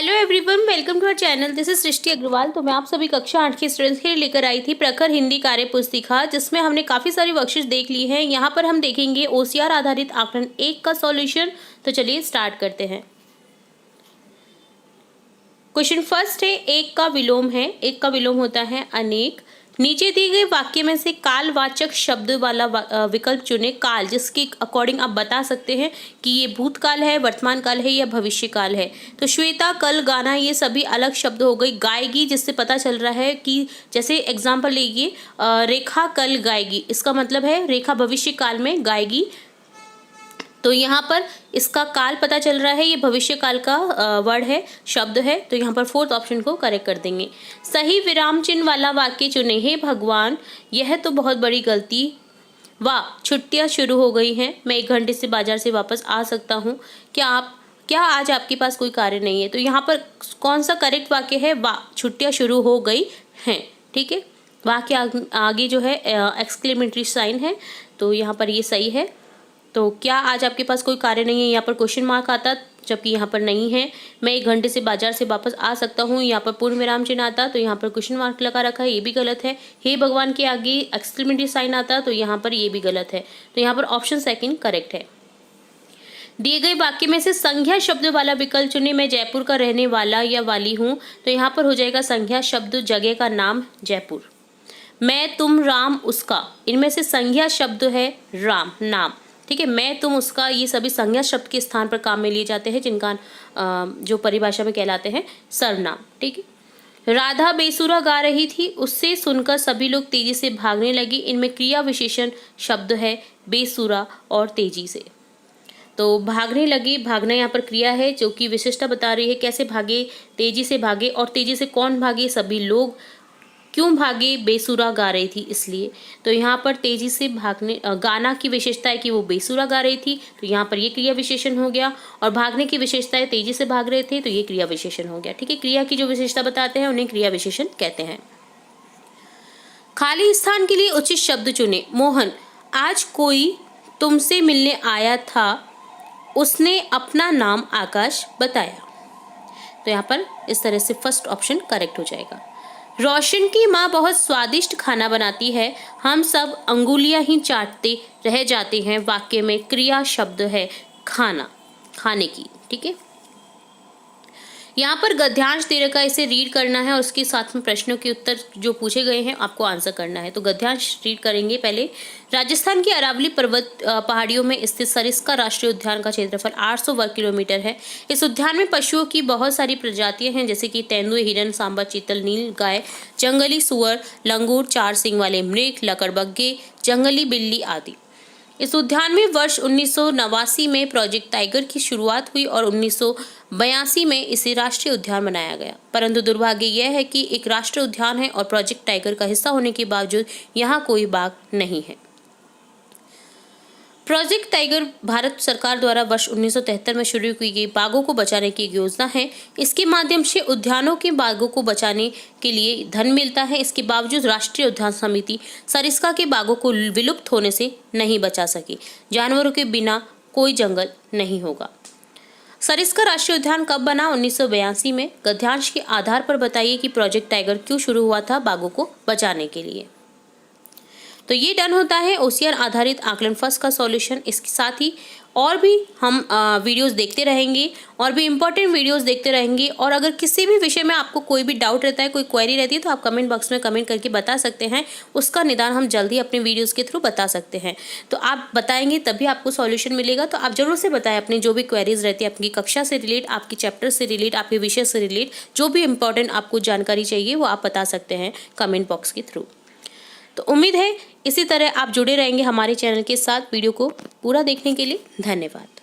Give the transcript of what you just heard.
Hello everyone, welcome to our channel. This is Srishti Agarwal. तो मैं आप सभी कक्षा 8 के स्टूडेंट्स के लिए लेकर आई थी प्रखर हिंदी कार्य पुस्तिका, जिसमें हमने काफ़ी सारी वर्कशीट्स देख ली हैं। यहाँ पर हम देखेंगे ओसीआर आधारित आकलन 1 का सॉल्यूशन। तो चलिए स्टार्ट करते हैं। क्वेश्चन फर्स्ट है, एक का विलोम है। एक का विलोम होता है अनेक। नीचे दिए गए वाक्य में से कालवाचक शब्द वाला विकल्प चुने। काल, जिसके अकॉर्डिंग आप बता सकते हैं कि ये भूतकाल है, वर्तमान काल है या भविष्य काल है। तो श्वेता, कल, गाना, ये सभी अलग शब्द हो गई। गाएगी, जिससे पता चल रहा है कि जैसे एग्जाम्पल लीजिए, रेखा कल गाएगी, इसका मतलब है रेखा भविष्य काल में गाएगी। तो यहाँ पर इसका काल पता चल रहा है, ये भविष्य काल का वर्ड है, शब्द है। तो यहाँ पर फोर्थ ऑप्शन को करेक्ट कर देंगे। सही विराम चिन्ह वाला वाक्य चुने। हे भगवान, यह तो बहुत बड़ी गलती। वाह, छुट्टियाँ शुरू हो गई हैं, मैं 1 घंटे से बाजार से वापस आ सकता हूँ। क्या आज आपके पास कोई कार्य नहीं है? तो यहाँ पर कौन सा करेक्ट वाक्य है? वाह, छुट्टियाँ शुरू हो गई हैं। ठीक है, वाह के आगे जो है एक्सक्लेमेटरी साइन है, तो यहाँ पर ये सही है। तो क्या आज आपके पास कोई कार्य नहीं है, यहाँ पर क्वेश्चन मार्क आता, जबकि यहाँ पर नहीं है। मैं 1 घंटे से बाजार से वापस आ सकता हूँ, यहाँ पर पूर्ण विराम चिन्ह आता, तो यहाँ पर क्वेश्चन मार्क लगा रखा है, ये भी गलत है। हे भगवान के आगे एक्सक्लेमेटरी साइन आता, तो यहाँ पर ये भी गलत है। तो यहाँ पर ऑप्शन सेकंड करेक्ट है। दिए गए वाक्य में से संज्ञा शब्द वाला विकल्प चुने। मैं जयपुर का रहने वाला या वाली हूँ, तो यहाँ पर हो जाएगा संज्ञा शब्द जगह का नाम जयपुर। मैं, तुम, राम, उसका, इनमें से संज्ञा शब्द है राम, नाम। ठीक है, मैं, तुम, उसका, ये सभी संज्ञा शब्द के स्थान पर काम में लिए जाते हैं, जिनका जो परिभाषा में कहलाते हैं सर्वनाम। ठीक है। राधा बेसुरा गा रही थी, उससे सुनकर सभी लोग तेजी से भागने लगे। इनमें क्रिया विशेषण शब्द है बेसुरा और तेजी से। तो भागने लगे, भागना यहाँ पर क्रिया है, जो कि विशिष्टता बता रही है कैसे भागे, तेजी से भागे। और तेजी से कौन भागे? सभी लोग। क्यों भागे? बेसुरा गा रही थी इसलिए। तो यहाँ पर तेजी से भागने, गाना की विशेषता है कि वो बेसुरा गा रही थी, तो यहाँ पर ये क्रिया विशेषण हो गया। और भागने की विशेषता है तेजी से भाग रहे थे, तो ये क्रिया विशेषण हो गया। ठीक है, क्रिया की जो विशेषता बताते हैं उन्हें क्रिया विशेषण कहते हैं। खाली स्थान के लिए उचित शब्द चुने। मोहन, आज कोई तुमसे मिलने आया था, उसने अपना नाम आकाश बताया। तो यहाँ पर इस तरह से फर्स्ट ऑप्शन करेक्ट हो जाएगा। रोशन की माँ बहुत स्वादिष्ट खाना बनाती है, हम सब अंगुलियां ही चाटते रह जाते हैं। वाक्य में क्रिया शब्द है खाना, खाने की। ठीक है, यहाँ पर गद्यांश दे रखा है, इसे रीड करना है और उसके साथ में प्रश्नों के उत्तर जो पूछे गए हैं आपको आंसर करना है। तो गद्यांश रीड करेंगे पहले। राजस्थान की अरावली पर्वत पहाड़ियों में स्थित सरिस्का राष्ट्रीय उद्यान का क्षेत्रफल 800 वर्ग किलोमीटर है। इस उद्यान में पशुओं की बहुत सारी प्रजातियां हैं, जैसे कि तेंदुए, हिरन, सांबर, चीतल, नील गाय, जंगली सुअर, लंगूर, 4 सींग वाले मृग, लकड़बग्गे, जंगली बिल्ली आदि। इस उद्यान में वर्ष 1989 में प्रोजेक्ट टाइगर की शुरुआत हुई और 1982 में इसे राष्ट्रीय उद्यान बनाया गया। परंतु दुर्भाग्य यह है कि एक राष्ट्रीय उद्यान है और प्रोजेक्ट टाइगर का हिस्सा होने के बावजूद यहाँ कोई बाघ नहीं है। प्रोजेक्ट टाइगर भारत सरकार द्वारा वर्ष 1973 में शुरू की गई बाघों को बचाने की एक योजना है। इसके माध्यम से उद्यानों के बाघों को बचाने के लिए धन मिलता है। इसके बावजूद राष्ट्रीय उद्यान समिति सरिस्का के बाघों को विलुप्त होने से नहीं बचा सकी। जानवरों के बिना कोई जंगल नहीं होगा। सरिस्का राष्ट्रीय उद्यान कब बना? 1982 में। गद्यांश के आधार पर बताइए कि प्रोजेक्ट टाइगर क्यों शुरू हुआ था बाघों को बचाने के लिए। तो ये डन होता है ओसीआर आधारित आकलन फर्स्ट का सॉल्यूशन। इसके साथ ही और भी हम वीडियोस देखते रहेंगे और भी इम्पोर्टेंट वीडियोस देखते रहेंगे। और अगर किसी भी विषय में आपको कोई भी डाउट रहता है, कोई क्वेरी रहती है, तो आप कमेंट बॉक्स में कमेंट करके बता सकते हैं। उसका निदान हम जल्दी अपने वीडियोस के थ्रू बता सकते हैं। तो आप बताएंगे तभी आपको सॉल्यूशन मिलेगा। तो आप जरूर से बताएं अपनी जो भी क्वेरीज रहती है, आपकी कक्षा से रिलेट, आपकी चैप्टर से रिलेट, आपके विषय से रिलेट, जो भी इम्पोर्टेंट आपको जानकारी चाहिए वो आप बता सकते हैं कमेंट बॉक्स के थ्रू। तो उम्मीद है इसी तरह आप जुड़े रहेंगे हमारे चैनल के साथ। वीडियो को पूरा देखने के लिए धन्यवाद।